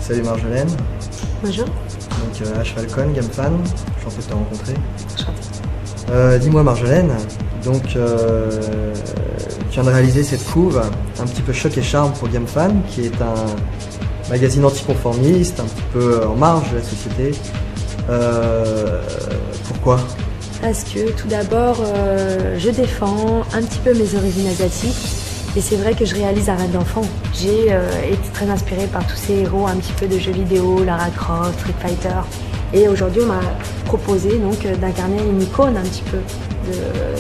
Salut Marjolaine. Bonjour. Donc Ash Falcon, GameFan, enchanté de te rencontrer. Dis-moi Marjolaine, donc tu viens de réaliser cette couve un petit peu choc et charme pour GameFan, qui est un magazine anticonformiste, un petit peu en marge de la société. Pourquoi ? Parce que tout d'abord, je défends un petit peu mes origines asiatiques et c'est vrai que je réalise un rêve d'enfant. J'ai été très inspirée par tous ces héros un petit peu de jeux vidéo, Lara Croft, Street Fighter. Et aujourd'hui, on m'a proposé donc d'incarner une icône un petit peu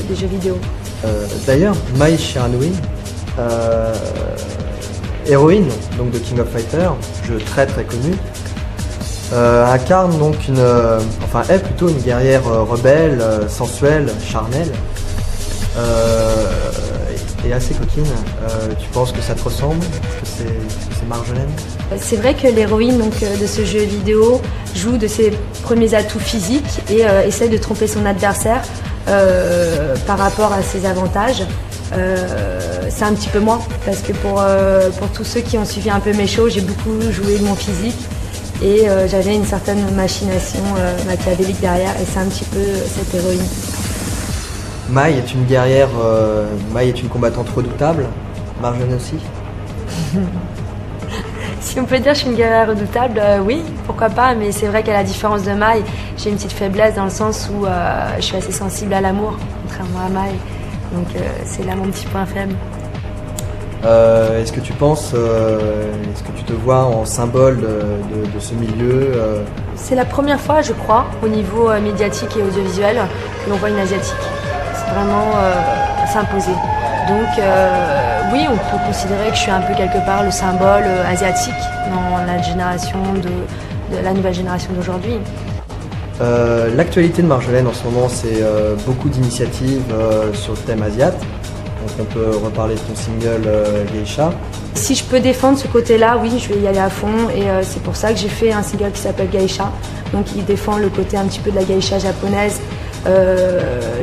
des jeux vidéo. D'ailleurs, Mai Shiranui, héroïne donc de King of Fighters, jeu très très connu, incarne donc est plutôt une guerrière rebelle, sensuelle, charnelle et assez coquine. Tu penses que ça te ressemble? Est-ce que c'est Marjolaine? C'est vrai que l'héroïne de ce jeu vidéo joue de ses premiers atouts physiques et essaie de tromper son adversaire par rapport à ses avantages. C'est un petit peu moi, parce que pour tous ceux qui ont suivi un peu mes shows, j'ai beaucoup joué de mon physique et j'avais une certaine machination machiavélique derrière et c'est un petit peu cette héroïne. Mai est une guerrière, Mai est une combattante redoutable, Marjolaine aussi. Si on peut dire que je suis une guerrière redoutable, oui, pourquoi pas, mais c'est vrai qu'à la différence de Mai, j'ai une petite faiblesse dans le sens où je suis assez sensible à l'amour, contrairement à Mai, donc c'est là mon petit point faible. Est-ce que tu penses, est-ce que tu te vois en symbole de ce milieu C'est la première fois, je crois, au niveau médiatique et audiovisuel, que l'on voit une asiatique. C'est vraiment s'imposer. Donc oui, on peut considérer que je suis un peu quelque part le symbole asiatique dans la génération de la nouvelle génération d'aujourd'hui. L'actualité de Marjolaine en ce moment, c'est beaucoup d'initiatives sur le thème asiate. Donc on peut reparler de ton single Geisha. Si je peux défendre ce côté-là, oui, je vais y aller à fond et c'est pour ça que j'ai fait un single qui s'appelle Geisha. Donc il défend le côté un petit peu de la geisha japonaise.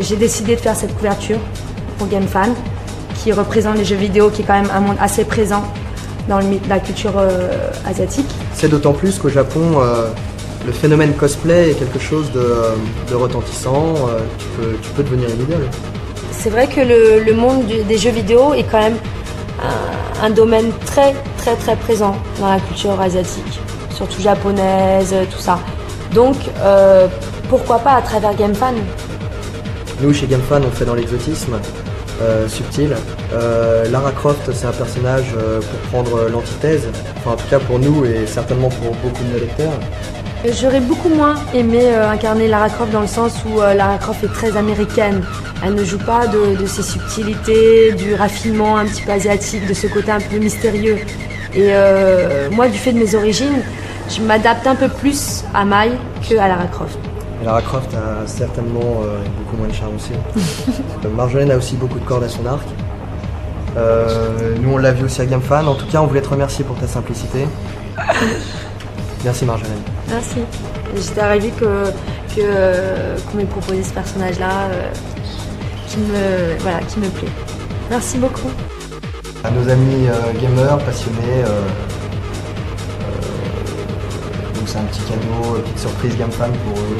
J'ai décidé de faire cette couverture pour GameFan, qui représente les jeux vidéo, qui est quand même un monde assez présent dans la culture asiatique. C'est d'autant plus qu'au Japon, le phénomène cosplay est quelque chose de retentissant. Tu peux devenir une idole. C'est vrai que le monde des jeux vidéo est quand même un domaine très très très présent dans la culture asiatique, surtout japonaise, tout ça. Donc pourquoi pas à travers GameFan? Nous chez GameFan on fait dans l'exotisme subtil. Lara Croft c'est un personnage pour prendre l'antithèse, enfin en tout cas pour nous et certainement pour beaucoup de nos lecteurs. J'aurais beaucoup moins aimé incarner Lara Croft dans le sens où Lara Croft est très américaine. Elle ne joue pas de ses subtilités, du raffinement un petit peu asiatique, de ce côté un peu mystérieux. Et moi, du fait de mes origines, je m'adapte un peu plus à Mai que à Lara Croft. Et Lara Croft a certainement beaucoup moins de charme aussi. Marjolaine a aussi beaucoup de cordes à son arc. Nous on l'a vu aussi à GameFan. En tout cas, on voulait te remercier pour ta simplicité. Merci Marjolaine. Merci. J'étais ravie qu'on m'ait proposé ce personnage-là qui me plaît. Merci beaucoup. À nos amis gamers, passionnés, donc c'est un petit cadeau, petite surprise GameFan pour eux.